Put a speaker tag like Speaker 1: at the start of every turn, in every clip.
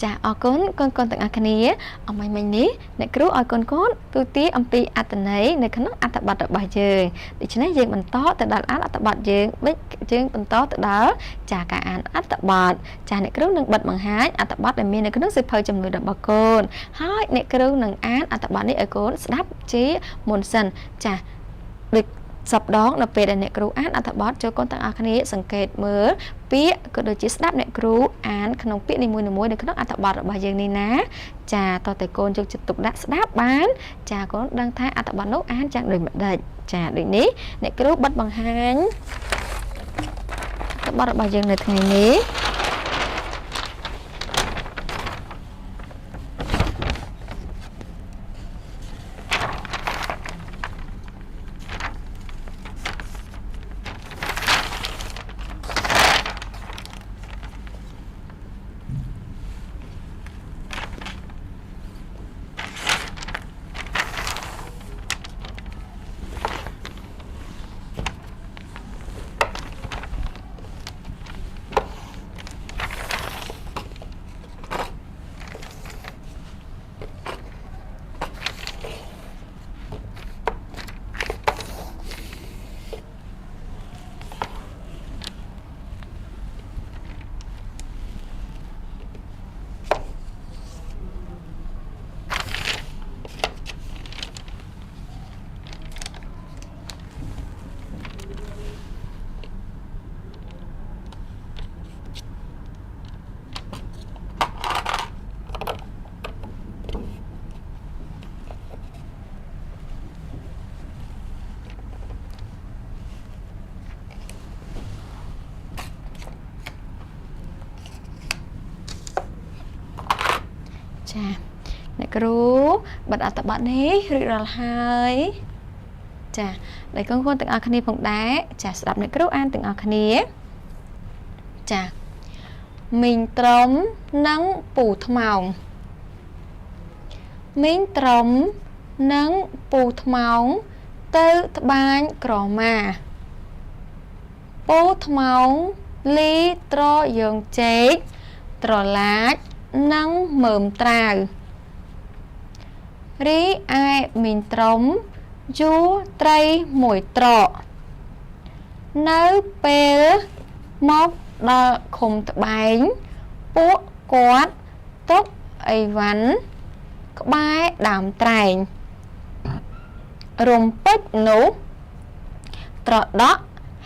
Speaker 1: ចាអរគុណកូនកូនទាំងអស់គ្នាអមមិញនេះអ្នកគ្រូឲ្យកូនកូនទូទាអំពីអត្ថន័យនៅក្នុងអត្ថបទរបស់យើងដូច្នេះយើងបន្តទៅដល់អត្ថបទយើងបន្តទៅដល់ចាការអានអត្ថបទចាអ្នកគ្រូនឹងបិទបង្ហាញអត្ថបទដែលមាននៅក្នុងសៀវភៅជំនួយរបស់កូនហើយអ្នកគ្រូនឹងអានអត្ថបទនេះឲ្យកូនស្ដាប់ជាមុនសិនចាដូចសពដងនៅពេលដែលអ្នកគ្រូអានអត្ថបទចូលកូនទាំងអស់គ្នាសង្កេតមើលពាក្យក៏ដូចជាស្ដាប់អ្នកគ្រូអានក្នុងពាក្យនីមួយៗនៅក្នុងអត្ថបទរបស់យើងនេះណាចាតើតើកូនយកចិត្តទុកដាក់ស្ដាប់បានចាកូនដឹងថាអត្ថបទនោះអានយ៉ាងដូចម្ដេចចាដូចនេះអ្នកគ្រូបិទបង្ហាញអត្ថបទរបស់យើងនៅថ្ងៃនេះចាអ្នកគ្រូបិទអត្ថបទនេះរួចរាល់ហើយចាដែលកូនទាំងអស់គ្នាផងដែរចាស្ដាប់អ្នកគ្រូអានទាំងអស់គ្នាចាមីងត្រំនិងពូថ្មោងមីងត្រំនិងពូថ្មោងទៅត្បាញក្រមាពូថ្មោងលីត្រយើងចេកត្រឡាចនិងមើមត្រាវរីឯមីងត្រំយួរត្រីមួយត្រកនៅពេលមកដល់ឃុំត្បែងពួកគាត់ទុកអីវ៉ាន់ក្បែរដើមត្រែងរំពេចនោះត្រដក់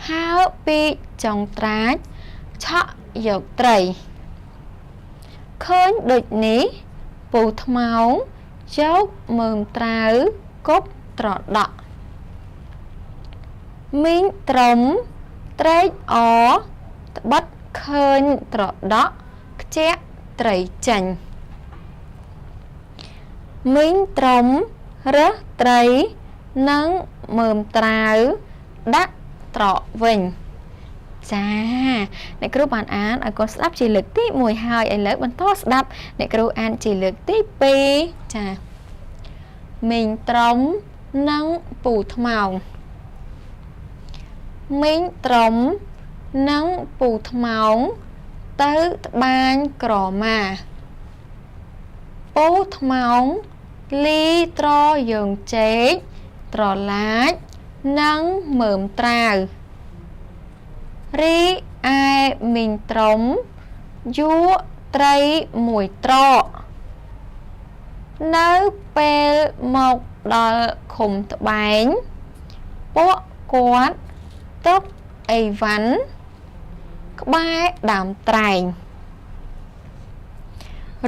Speaker 1: ហើរពីចុងត្រាចឆក់យកត្រីឃើញដូចនេះពូថ្មោងយកមើមត្រាវគប់ត្រដក់មីងត្រំត្រេកអរត្បិតឃើញត្រដក់ខ្ជាក់ត្រីចេញមីងត្រំរើសត្រីនិងមើមត្រាវដាក់ត្រកវិញចាអ្នកគ្រូបានអានឲ្យកូនស្ដាប់ជាលើកទី1ហើយឥឡូវបន្តស្ដាប់អ្នកគ្រូអានជាលើកទី2ចាមីងត្រំនិងពូថ្មោងមីងត្រំនិងពូថ្មោងទៅត្បាញក្រមាពូថ្មោងលីត្រយើងចេកត្រឡាចនិងមើមត្រាវរីឯមីងត្រំយួរត្រីមួយត្រកនៅពេលមកដល់ឃុំត្បែងពួកគាត់ទុកអីវ៉ាន់ក្បែរដើមត្រែង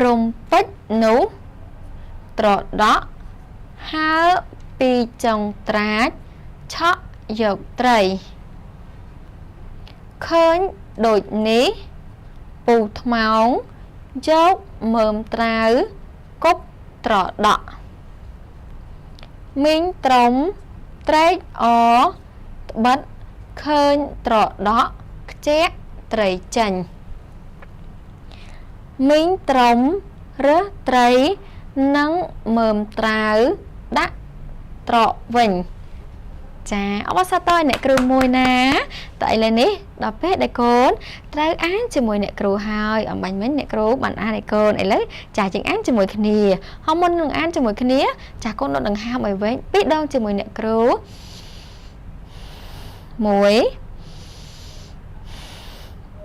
Speaker 1: រំពេចនោះត្រដក់ហើរពីចុងត្រាចឆក់យកត្រីឃើញដូចនេះពូថ្មោងយកមើមត្រាវគប់ត្រដក់មីងត្រំត្រេកអរត្បិតឃើញត្រដក់ខ្ជាក់ត្រីចេញមីងត្រំរើសត្រីនិងមើមត្រាវដាក់ត្រកវិញ ចាអបអរសាទរអ្នកគ្រូមួយណាតើឥឡូវនេះដល់ពេលដែលកូនត្រូវអានជាមួយអ្នកគ្រូហើយអំបញ្ញមិញអ្នកគ្រូបានអានឲ្យកូនឥឡូវចាយើងអានជាមួយគ្នាហើយមុននឹងអានជាមួយគ្នាចាកូនដកដង្ហើមឲ្យវិញ2ដងជាមួយអ្នកគ្រូ1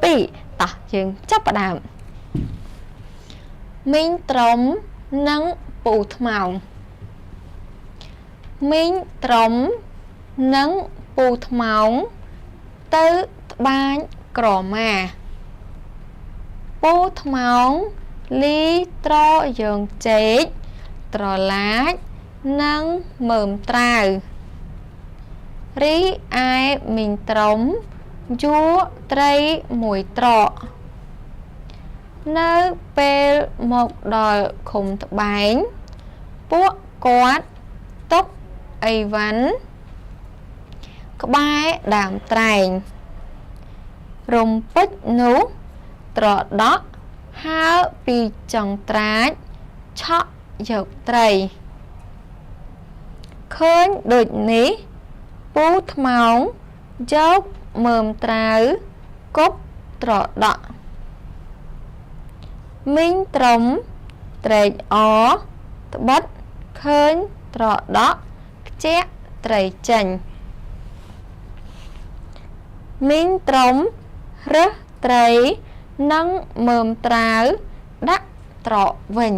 Speaker 1: 2តោះយើងចាប់ផ្ដើមមីងត្រំនិងពូថ្មោងមីងត្រំនិងពូថ្មោងទៅត្បាញក្រមាពូថ្មោងលីត្រយើងចេកត្រឡាចនិងមើមត្រាវរីឯមីងត្រំយួរត្រីមួយត្រកនៅពេលមកដល់ឃុំត្បែងពួកគាត់ຕົកអីវ៉ាន់ក្បែរដើមត្រែងរំពេចនោះត្រដក់ហើរពីចុងត្រាចឆក់យកត្រីឃើញដូចនេះពូថ្មោងយកមើមត្រាវគប់ត្រដក់មីងត្រំត្រេកអរត្បិតឃើញត្រដក់ខ្ជាក់ត្រីចេញមីងត្រំរើសត្រីនិងមើមត្រាវដាក់ត្រកវិញ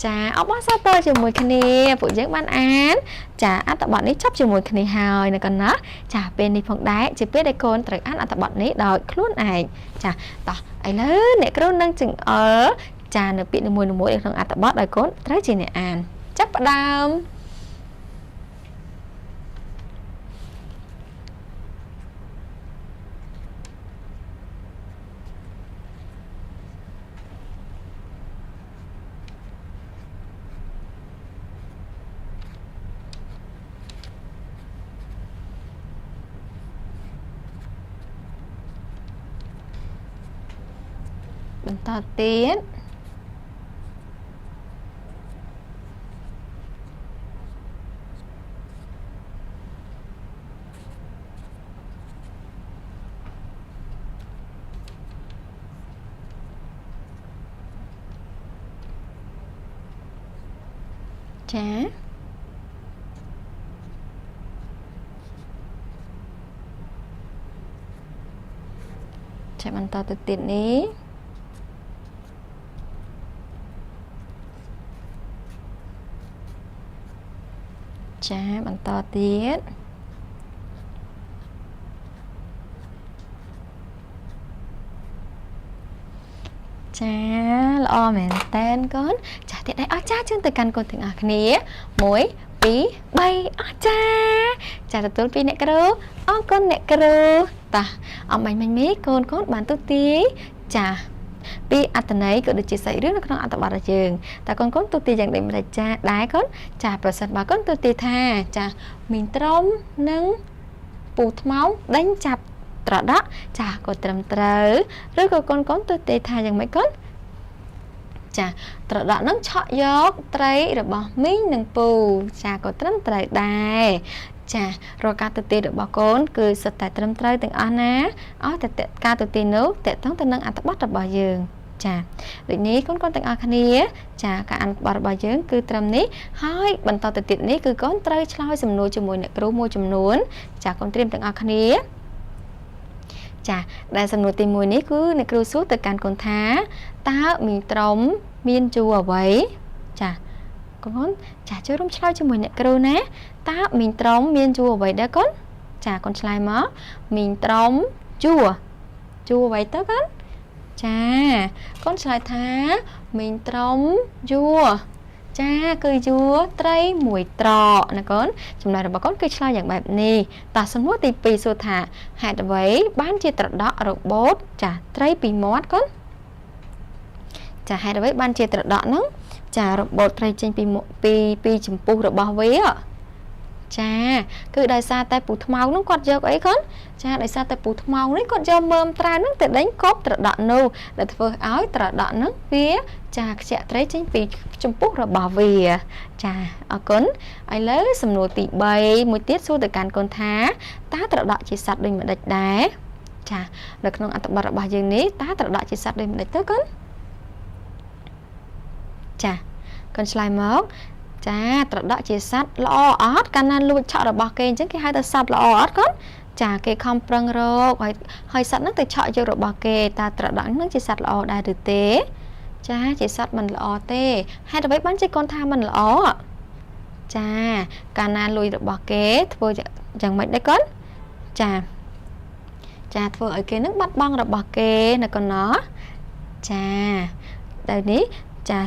Speaker 1: ចាអបអរសាទរជាមួយគ្នាពួកយើងបានអានចាអត្ថបទនេះចប់ជាមួយគ្នាហើយនៅកណ្ណាចាពេលនេះផងដែរជាពេលដែលកូនត្រូវអានអត្ថបទនេះដោយខ្លួនឯងចាតោះឥឡូវអ្នកគ្រូនឹងចង្អុលចានៅពាក្យនីមួយៗក្នុងអត្ថបទឲ្យកូនត្រូវជាអ្នកអានចាប់ផ្ដើមបន្តទៀតចាបន្តទៅទៀតនេះចាបន្តទៀតចាល្អមែនតើកូនចាទៀតដែរអស្ចារ្យជើងទៅកាន់កូនទាំងអស់គ្នា1 2 3អស្ចារ្យចាទទួលពីអ្នកគ្រូអរគុណអ្នកគ្រូតោះអំបញ្ញមិញនេះកូនបានទូទាយចាពីអត្ថន័យក៏ដូចជាសាច់រឿងនៅក្នុងអត្ថបទរបស់យើងតើកូនទូទាយយ៉ាងដូចម្ដេចចាដែរកូនចាប្រសិនបើកូនទូទាយថាចាមីងត្រំនិងពូថ្មោងដេញចាប់ត្រដក់ចាក៏ត្រឹមត្រូវឬក៏កូនទូទាយថាយ៉ាងម៉េចកូនចាត្រដក់នឹងឆក់យកត្រីរបស់មីងនិងពូចាក៏ត្រឹមត្រូវដែរចារាល់ការទូទាយរបស់កូនគឺសុទ្ធតែត្រឹមត្រូវទាំងអស់ណាអស់តែការទូទាយនោះតេតងទៅនឹងអត្ថបទរបស់យើងចាដូចនេះកូនទាំងអស់គ្នាចាការអានបទរបស់យើងគឺត្រឹមនេះហើយបន្តទៅទៀតនេះគឺកូនត្រូវឆ្លើយសំណួរជាមួយអ្នកគ្រូមួយចំនួនចាកូនត្រៀមទាំងអស់គ្នាចាដែលសំណួរទី1នេះគឺអ្នកគ្រូសួរទៅកាន់កូនថាតើមីងត្រំមានជួរអ្វីចាកូនចាជួយរួមឆ្លើយជាមួយអ្នកគ្រូណាតើមីងត្រំមានជួរអ្វីដែរកូនចាកូនឆ្លើយមកមីងត្រំជួរអ្វីទៅកូនចាកូនឆ្លើយថាមីងត្រំយួរចាគឺយួរត្រីមួយត្រកណាកូនចំណុចរបស់កូនគឺឆ្លើយយ៉ាងបែបនេះតោះសំណួរទី2សួរថាហេតុអ្វីបានជាត្រដក់របូតចាត្រីពីមាត់កូនចាហេតុអ្វីបានជាត្រដក់ហ្នឹងចារបូតត្រីចេញពីចំពោះរបស់វា ចាគឺដោយសារតែពូថ្មនោះគាត់យកអីកូនចាដោយសារតែពូថ្មនេះគាត់យកមើមត្រាវនឹងទៅដេញគប់ត្រដក់នោះដែលធ្វើឲ្យត្រដក់នឹងវាចាខ្ជាក់ត្រីចេញពីចំពោះរបស់វាចាអរគុណឥឡូវសំណួរទី3មួយទៀតសួរទៅកាន់កូនថាតើត្រដក់ជាសត្វដូចម្ដេចដែរចានៅក្នុងអត្ថបទរបស់យើងនេះតើត្រដក់ជាសត្វដូចម្ដេចទៅកូនចាកូនឆ្លើយមកចាត្រដក់ជាសត្វល្អអត់កាលណាលួចឆក់របស់គេអញ្ចឹងគេហៅថាសត្វល្អអត់កូនចាគេខំប្រឹងរកហើយសត្វហ្នឹងទៅឆក់យករបស់គេតើត្រដក់ហ្នឹងជាសត្វល្អដែរឬទេចាជាសត្វមិនល្អទេហេតុអ្វីបានជាកូនថាមិនល្អចាកាលណាលួចរបស់គេធ្វើយ៉ាងម៉េចដែរកូនចាធ្វើឲ្យគេនឹងបាត់បង់របស់គេនៅកូនណោះចាតែនេះចា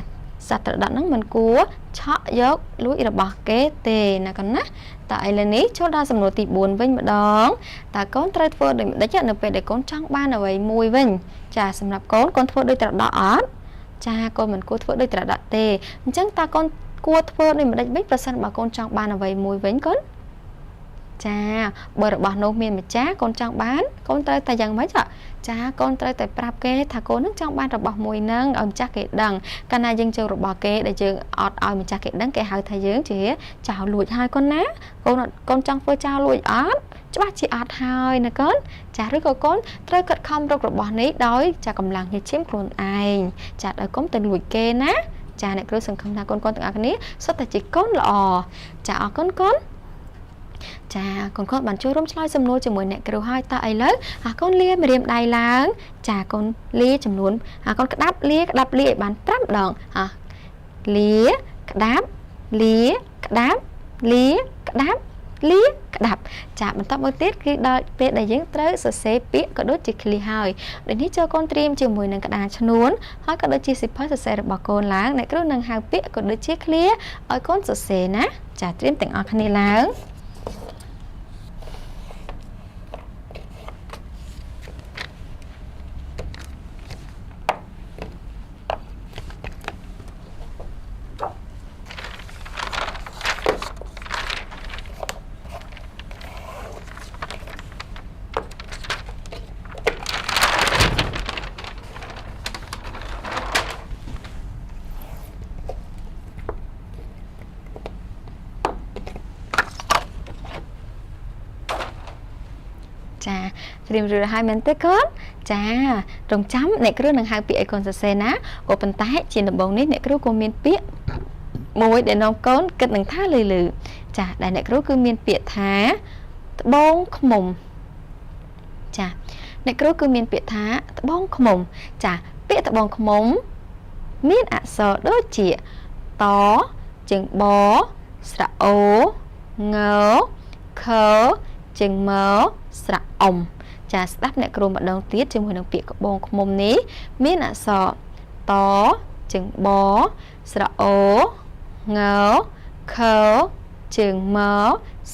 Speaker 1: សត្វត្រដក់ហ្នឹងមិនគួរឆក់យកលួចរបស់គេទេណាកូនណាតើឥឡូវនេះចូលដល់សំណួរទី4វិញម្ដងតើកូនត្រូវធ្វើដូចម្ដេចនៅពេលដែលកូនចង់បានអ្វីមួយវិញចាសម្រាប់កូនធ្វើដូចត្រដក់អត់ចាកូនមិនគួរធ្វើដូចត្រដក់ទេអញ្ចឹងតើកូនគួរធ្វើដូចម្ដេចវិញប្រសិនបើកូនចង់បានអ្វីមួយវិញកូនចាបើរបស់នោះមានម្ចាស់កូនចង់បានកូនត្រូវតែយ៉ាងម៉េចចាកូនត្រូវតែប្រាប់គេថាកូននឹងចង់បានរបស់មួយហ្នឹងឲ្យម្ចាស់គេដឹងកាលណាយើងចូលរបស់គេដែលយើងអត់ឲ្យម្ចាស់គេដឹងគេហៅថាយើងជាចោរលួចហើយកូនណាកូនចង់ធ្វើចោរលួចអត់ច្បាស់ជាអត់ហើយណាកូនចាឬក៏កូនត្រូវខិតខំរករបស់នេះដោយចាកម្លាំងញើសឈាមខ្លួនឯងចាឲ្យកុំទៅលួចគេណាចាអ្នកគ្រូសង្ឃឹមថាកូនទាំងអស់គ្នាសុទ្ធតែជាកូនល្អចាអរគុណកូនចាកូនបានចូលរួមឆ្លើយសំណួរជាមួយអ្នកគ្រូហើយតើឥឡូវកូនលាម្រាមដៃឡើងចាកូនលាចំនួនកូនក្តាប់លាឲ្យបាន5ដងលាក្តាប់លាក្តាប់លាក្តាប់លាក្តាប់ចាបន្តមកទៀតគឺដល់ពេលដែលយើងត្រូវសរសេរពាក្យក៏ដូចជាឃ្លាហើយដូចនេះចូលកូនត្រៀមជាមួយនឹងក្តារឈ្នួនហើយក៏ដូចជាសៀវភៅសរសេររបស់កូនឡើងអ្នកគ្រូនឹងហៅពាក្យក៏ដូចជាឃ្លាឲ្យកូនសរសេរណាចាត្រៀមទាំងអស់គ្នាឡើងចាត្រៀមរួចហើយមែនទេកូនចារងចាំអ្នកគ្រូនឹងហៅពាក្យឲ្យកូនសរសេរណាក៏ប៉ុន្តែជាដំបូងនេះអ្នកគ្រូក៏មានពាក្យមួយដែលនាំកូនគិតនឹងថាលឺចាដែលអ្នកគ្រូគឺមានពាក្យថាត្បូងឃ្មុំចាអ្នកគ្រូគឺមានពាក្យថាត្បូងឃ្មុំចាពាក្យត្បូងឃ្មុំមានអក្សរដូចជាតជើងបស្រៈអូងខជើងមស្រៈអ៊ំចាស្ដាប់អ្នកគ្រូម្ដងទៀតជាមួយនឹងពាក្យក្បូងឃ្មុំនេះមានអក្សរតជើងបស្រៈអូងខជើងម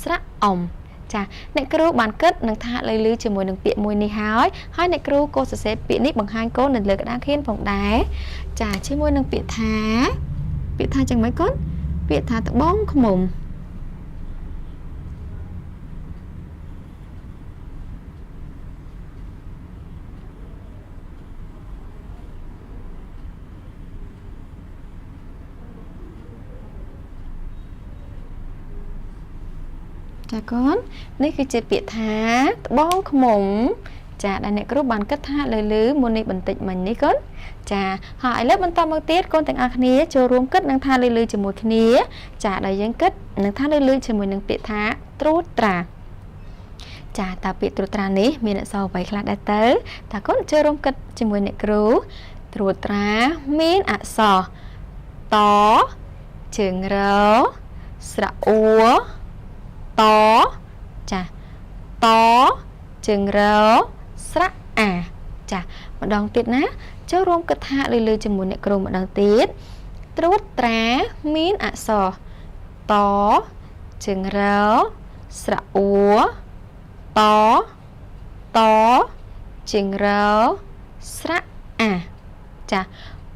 Speaker 1: ស្រៈអ៊ំចាអ្នកគ្រូបានគិតនឹងថាលឺជាមួយនឹងពាក្យមួយនេះហើយអ្នកគ្រូក៏សរសេរពាក្យនេះបង្ហាញកូននៅលើក្តារខៀនផងដែរចាជាមួយនឹងពាក្យថាចឹងម៉េចកូនពាក្យថាត្បូងឃ្មុំចាកូននេះគឺជាពាក្យថាត្បូងឃ្មុំចាដែលអ្នកគ្រូបានគិតថាលឺមុននេះបន្តិចមិញនេះកូនចាហើយឥឡូវបន្តមកទៀតកូនទាំងអស់គ្នាចូលរួមគិតនឹងថាលឺជាមួយគ្នាចាដែលយើងគិតនឹងថាលឺជាមួយនឹងពាក្យថាត្រួតត្រាចាតើពាក្យត្រួតត្រានេះមានអក្សរអ្វីខ្លះដែរទៅតើកូនចូលរួមគិតជាមួយអ្នកគ្រូត្រួតត្រាមានអក្សរតជើងរស្រៈអ៊ូតចាតជើងរស្រៈអាចាម្ដងទៀតណាចូលរួមគិតថាលឺជាមួយអ្នកគ្រូម្ដងទៀតត្រួតត្រាមានអក្សរតជើងរស្រៈអ៊ូតជើងរស្រៈអាចា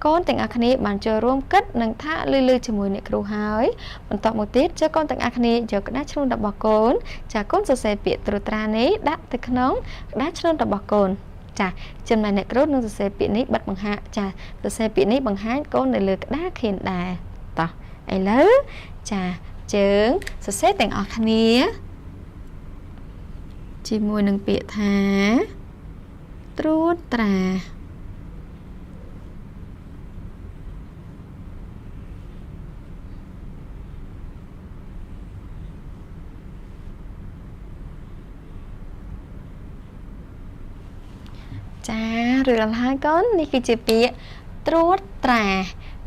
Speaker 1: កូនទាំងអស់គ្នាបានចូលរួមគិតនិងថាលឺជាមួយអ្នកគ្រូហើយបន្តមកទៀតចុះកូនទាំងអស់គ្នាយកក្តារឆ្លូនរបស់កូនចាកូនសរសេរពាក្យត្រួតត្រានេះដាក់ទៅក្នុងក្តារឆ្លូនរបស់កូនចាចំណែកអ្នកគ្រូនឹងសរសេរពាក្យនេះបិទបង្ហាញចាសរសេរពាក្យនេះបង្ហាញកូននៅលើក្តារខៀនដែរតោះឥឡូវចាជើងសរសេរទាំងអស់គ្នាជាមួយនឹងពាក្យថាត្រួតត្រាចាឬដល់ហើយកូននេះគឺជាពាក្យត្រួតត្រា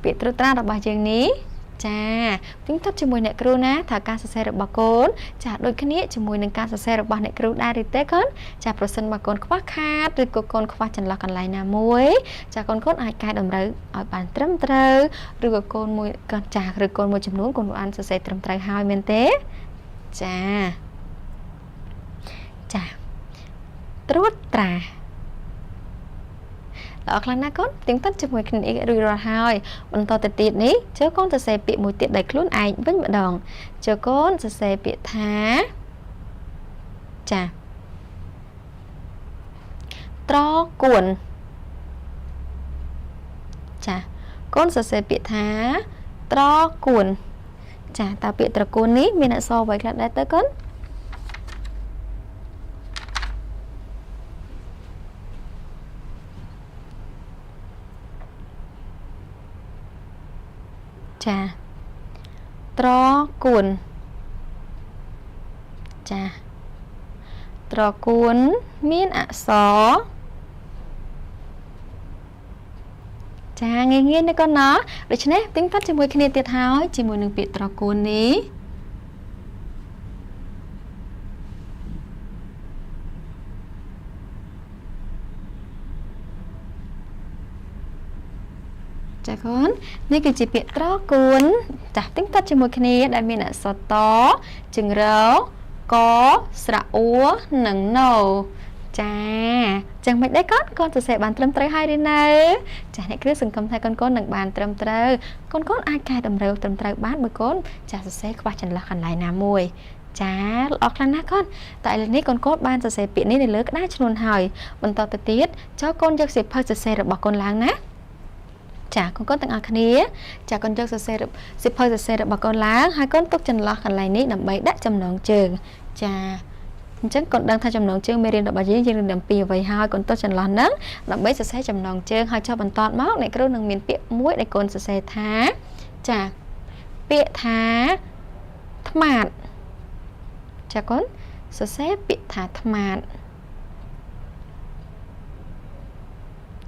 Speaker 1: ពាក្យត្រួតត្រារបស់យើងនេះចាទិញទៅជាមួយអ្នកគ្រូណាថាការសរសេររបស់កូនចាដូចគ្នាជាមួយនឹងការសរសេររបស់អ្នកគ្រូដែរទេកូនចាប្រសិនបើកូនខ្វះខាតឬក៏កូនខ្វះចន្លោះកន្លែងណាមួយចាកូនអាចកែតម្រូវឲ្យបានត្រឹមត្រូវឬក៏កូនមួយកូនចាឬកូនមួយចំនួនកូនបានសរសេរត្រឹមត្រូវហើយមែនទេចាត្រួតត្រាល្អខ្លាំងណាស់កូនទៀងទាត់ជាមួយគ្នារួចរាល់ហើយបន្តទៅទៀតនេះជើកូនសរសេរពាក្យមួយទៀតដោយខ្លួនឯងវិញម្ដងជើកូនសរសេរពាក្យថាចាត្រកួនចាកូនសរសេរពាក្យថាត្រកួនចាតើពាក្យត្រកួននេះមានអក្សរអ្វីខ្លះដែរទៅកូនចាត្រកួនចាត្រកួនមានអក្សរចាងាយៗណាកូនណាដូច្នេះទិញតាត់ជាមួយគ្នាទៀតហើយជាមួយនឹងពាក្យត្រកួននេះចាកូននេះគឺជាពាក្យត្រកួនចាទិញតាត់ជាមួយគ្នាដែលមានអក្សរតជើងរកស្រៈអ៊ូនិងណូចាចឹងមិនដែរកូនសរសេរបានត្រឹមត្រូវហើយឬនៅចាអ្នកគ្រូសង្ឃឹមថាកូននឹងបានត្រឹមត្រូវកូនអាចកែតម្រូវត្រឹមត្រូវបានបើកូនចាសរសេរខ្វះចន្លោះកន្លែងណាមួយចាល្អខ្លាំងណាស់កូនតែឥឡូវនេះកូនបានសរសេរពាក្យនេះនៅលើក្តារឆ្លួនហើយបន្តទៅទៀតចូលកូនយកសៀវភៅសរសេររបស់កូនឡើងណាចាកូនទាំងអស់គ្នាចាកូនយកសរសេរសៀវភៅសរសេររបស់កូនឡើងហើយកូនទុកចន្លោះកន្លែងនេះដើម្បីដាក់ចំណងជើងចាអញ្ចឹងកូនដឹងថាចំណងជើងមេរៀនរបស់យើងរៀនអំពីអ្វីហើយកូនទុកចន្លោះហ្នឹងដើម្បីសរសេរចំណងជើងហើយចុះបន្តមកអ្នកគ្រូនឹងមានពាក្យមួយដែលកូនសរសេរថាចាពាក្យថាថ្មាតចាកូនសរសេរពាក្យថាថ្មាត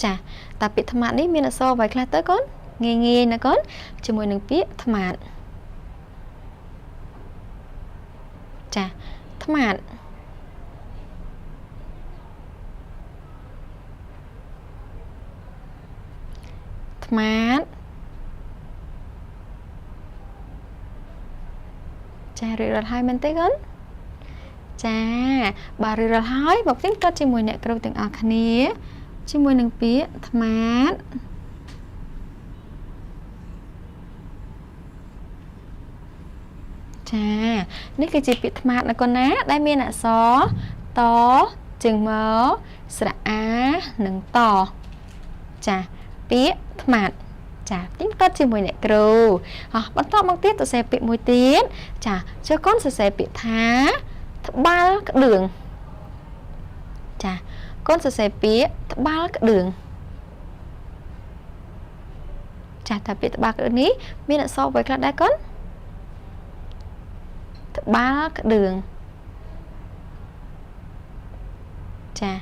Speaker 1: ចាតើពាក្យថ្មាតនេះមានអក្សរអ្វីខ្លះទៅកូនងាយណាកូនជាមួយនឹងពាក្យថ្មាតចាថ្មាតថ្មាតចារៀបរត់ហើយមែនទេកូនចាបាទរៀបរត់ហើយមកទៀតក៏ជាមួយអ្នកគ្រូទាំងអស់គ្នាជាមួយនឹងពាក្យថ្មាតចានេះគឺជាពាក្យថ្មាតណាកូនណាដែលមានអក្សរតជើងមកស្រៈអានិងតចាពាក្យថ្មាតចាទៀងទាត់ជាមួយអ្នកគ្រូបន្តមកទៀតសរសេរពាក្យមួយទៀតចាចូលកូនសរសេរពាក្យថាត្បាល់ក្តឿងចាកូនសរសេរពាក្យត្បាល់ក្តឿងចាតើពាក្យត្បាល់ក្តឿងនេះមានអក្សរអ្វីខ្លះដែរកូនត្បាល់ក្តឿងចា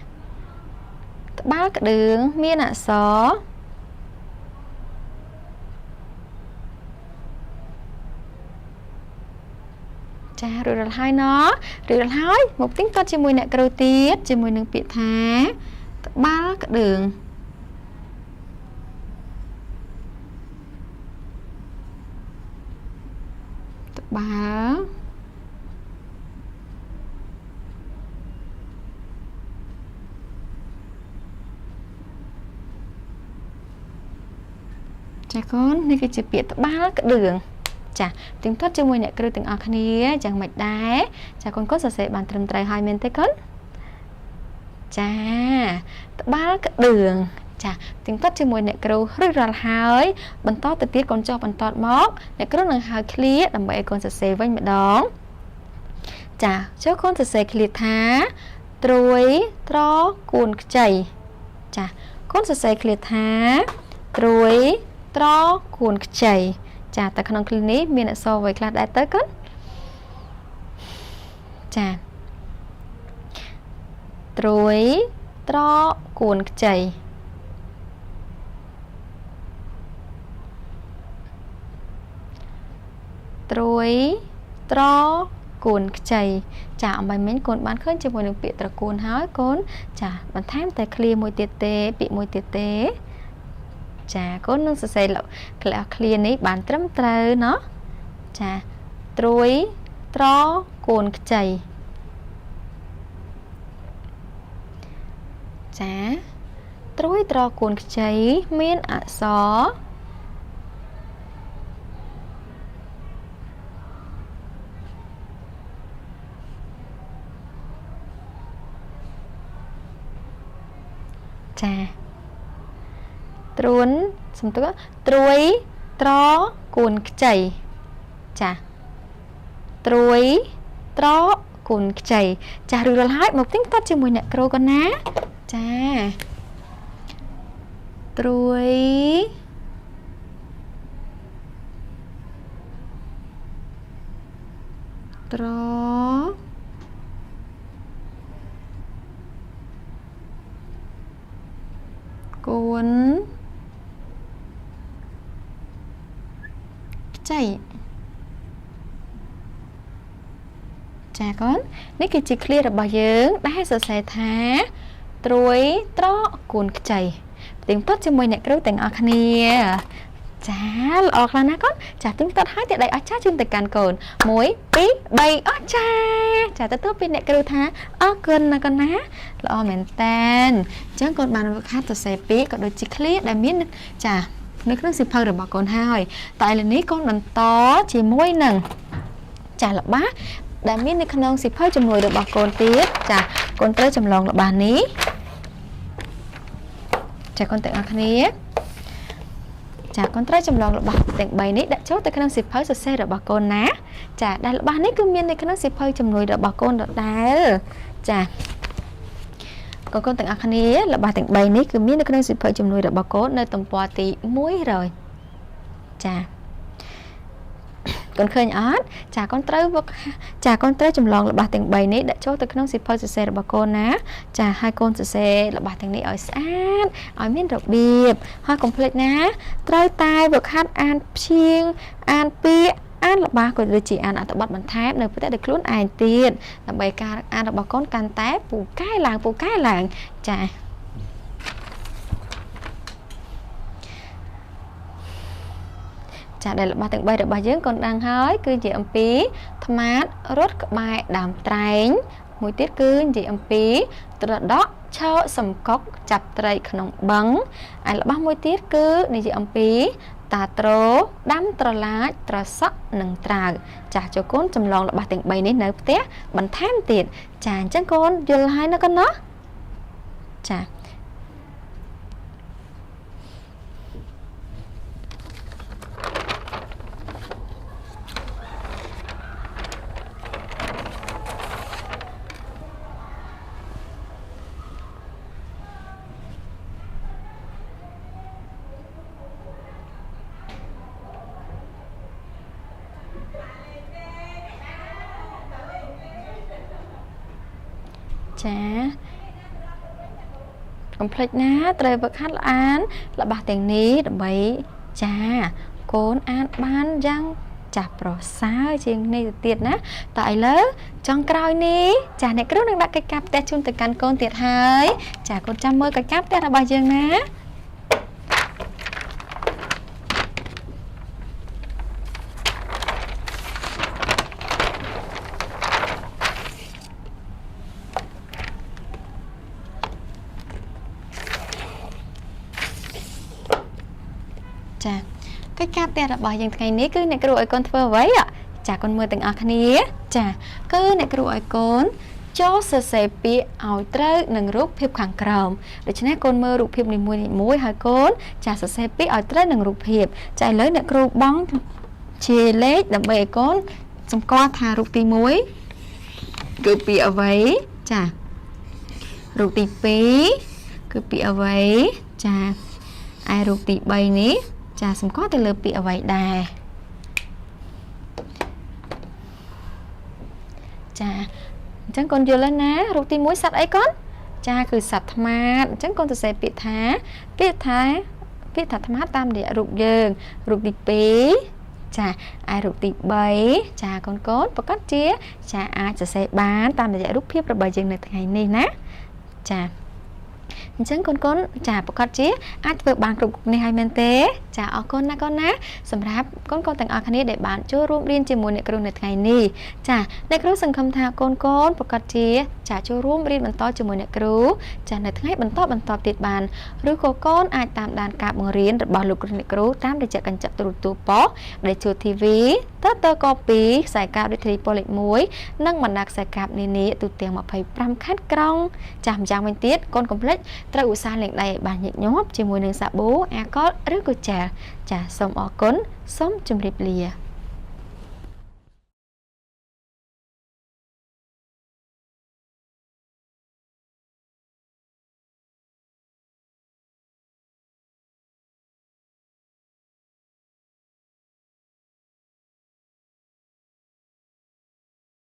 Speaker 1: ត្បាល់ក្តឿងមានអក្សរចារួចរាល់ហើយណរួចរាល់ហើយមកទីក៏ជាមួយអ្នកគ្រូទៀតជាមួយនឹងពាក្យថាត្បាល់ក្តឿងត្បាល់ ចាកូននេះគឺជាពាក្យត្បាល់ក្តឿងចាទៀងទាត់ជាមួយអ្នកគ្រូទាំងអស់គ្នាយ៉ាងមិនដែរចាកូនកូនសរសេរបានត្រឹមត្រូវហើយមែនទេកូនចាត្បាល់ក្តឿងចាទៀងទាត់ជាមួយអ្នកគ្រូរួចរាល់ហើយបន្តទៅទៀតកូនចុះបន្តមកអ្នកគ្រូនឹងហៅឃ្លាដើម្បីឲ្យកូនសរសេរវិញម្ដងចាចុះកូនសរសេរឃ្លាថាត្រួយត្រកួនខ្ចីចាកូនសរសេរឃ្លាថាត្រួយត្រកួនខ្ចីចាតែក្នុងឃ្លានេះមានអក្សរអ្វីខ្លះដែរទៅកូនចាត្រួយត្រកួនខ្ចីត្រួយត្រកួនខ្ចីចាអំបីមិញកូនបានឃើញជាមួយនឹងពាក្យត្រកួនហើយកូនចាបន្ថែមតែឃ្លាមួយទៀតទេពាក្យមួយទៀតទេចាកូននឹងសរសេរឃ្លានេះបានត្រឹមត្រូវเนาะចាត្រួយត្រកួនខ្ចីចាត្រួយត្រកួនខ្ចីមានអក្សរចាត្រួនសំទោសត្រួយត្រកួនខ្ចីចាត្រួយត្រកួនខ្ចីចារួចរាល់ហើយមកទៀងទាត់ជាមួយអ្នកគ្រូកូនណាចាត្រួយត្រកួនខ្ចីចាកូននេះគឺជាឃ្លារបស់យើងដែលសរសេរថាត្រួយត្រកួនខ្ចីទៀងទាត់ជាមួយអ្នកគ្រូទាំងអស់គ្នាចាល្អខ្លាំងណាស់កូនចាទៀងទាត់ហើយតែដៃអស្ចារ្យជូនទៅកាន់កូន1 2 3អស្ចារ្យចាទទួលពីអ្នកគ្រូថាអរគុណណាកូនណាល្អមែនតានអញ្ចឹងកូនបានវឹកហាត់សរសេរពាក្យក៏ដូចជាឃ្លាដែលមានចានៅក្នុងសៀវភៅរបស់កូនហើយតែឥឡូវនេះកូនបន្តជាមួយនឹងចាល្បះដែលមាននៅក្នុងសៀវភៅជំនួយរបស់កូនទៀតចាកូនត្រូវចម្លងល្បះនេះចាកូនទាំងអស់គ្នាចាកូនត្រូវចម្លងល្បះទាំង3នេះដាក់ចូលទៅក្នុងសៀវភៅសរសេររបស់កូនណាចាដែលល្បះនេះគឺមាននៅក្នុងសៀវភៅជំនួយរបស់កូនដដែលចាកូនទាំងអស់គ្នាល្បះទាំង3នេះគឺមាននៅក្នុងសៀវភៅជំនួយរបស់កូននៅទំព័រទី100ចាកូនឃើញអត់ចាកូនត្រូវចម្លងល្បះទាំង3នេះដាក់ចូលទៅក្នុងសៀវភៅសរសេររបស់កូនណាចាហើយកូនសរសេរល្បះទាំងនេះឲ្យស្អាតឲ្យមានរបៀបហើយកុំភ្លេចណាត្រូវតែវឹកហាត់អានព្យាង្គអានពាក្យអានល្បះក៏ដូចជាអានអត្ថបទបន្ថែមនៅផ្ទះដោយខ្លួនឯងទៀតដើម្បីការអានរបស់កូនកាន់តែពូកែឡើងចាចាដែលល្បះទាំង3របស់យើងកូនដឹងហើយគឺជាអំពីថ្មាតរត់ក្បែរដើមត្រែងមួយទៀតគឺនិយាយអំពីត្រដក់ឈរសំកុកចាប់ត្រីក្នុងបឹងហើយល្បះមួយទៀតគឺនិយាយអំពីតាត្រោដាំត្រឡាចត្រសក់និងត្រាវចាស់ចូលកូនចម្លងល្បះទាំង3នេះនៅផ្ទះបន្ថែមទៀតចាអញ្ចឹងកូនយល់ហើយណាកូនណាចាកុំភ្លេចណាត្រូវវឹកហាត់អានល្បះទាំងនេះដើម្បីចាកូនអានបានយ៉ាងចាស់ប្រសើរជាងនេះទៅទៀតណាតើឥឡូវចុងក្រោយនេះចាអ្នកគ្រូនឹងដាក់កិច្ចការផ្ទះជូនទៅកាន់កូនទៀតហើយចាកូនចាំមើលកិច្ចការផ្ទះរបស់យើងណាចា ផ្ទះរបស់យើងថ្ងៃនេះគឺអ្នកគ្រូឲ្យកូនធ្វើអ្វីចាកូនមើលទាំងអស់គ្នាចាគឺអ្នកគ្រូឲ្យកូនចូលសរសេរពាក្យឲ្យត្រូវនឹងរូបភាពខាងក្រោមដូច្នេះកូនមើលរូបភាពនីមួយៗហើយកូនចាសរសេរពាក្យឲ្យត្រូវនឹងរូបភាពចាឥឡូវអ្នកគ្រូបងជាលេខដើម្បីឲ្យកូនសម្គាល់ថារូបទី1គឺពាក្យអ្វីចារូបទី2គឺពាក្យអ្វីចាឯរូបទី3នេះចាសម្គាល់ទៅលើពាក្យអ្វីដែរចាអញ្ចឹងកូនយល់ហើយណារូបទី1សត្វអីកូនចាគឺសត្វថ្មាអញ្ចឹងកូនសរសេរពាក្យថាថ្មាតាមរយៈរូបយើងរូបទី2ចាឯរូបទី3ចាកូនប្រកាសជាចាអាចសរសេរបានតាមរយៈរូបភាពរបស់យើងនៅថ្ងៃនេះណាចាអញ្ចឹងកូនចាប្រកាសជាអាចធ្វើបានគ្រប់នេះហើយមែនទេចាអរគុណណាកូនណាសម្រាប់កូនទាំងអស់គ្នាដែលបានចូលរួមរៀនជាមួយអ្នកគ្រូនៅថ្ងៃនេះចាអ្នកគ្រូសង្ឃឹមថាកូនប្រកាសជាចាចូលរួមរៀនបន្តជាមួយអ្នកគ្រូចានៅថ្ងៃបន្តទៀតបានឬក៏កូនអាចតាមដានការបង្រៀនរបស់លោកគ្រូអ្នកគ្រូតាមរយៈកញ្ចក់ទូរទស្សន៍ប៉ុស្តិ៍ដែលជួ TV តក2ខ្សែកាបលេខ3លេខ1និងបណ្ដាខ្សែកាបនានាទូទាំង25ខេត្តក្រុងចាម្យ៉ាងវិញទៀតកូនកុំភ្លេចត្រូវឧស្សាហ៍លាងដៃឲ្យបានញឹកញាប់ជាមួយនឹងសាប៊ូអាល់កុលឬក៏ជែលចាសូមអរគុណសូមជម្រាបលា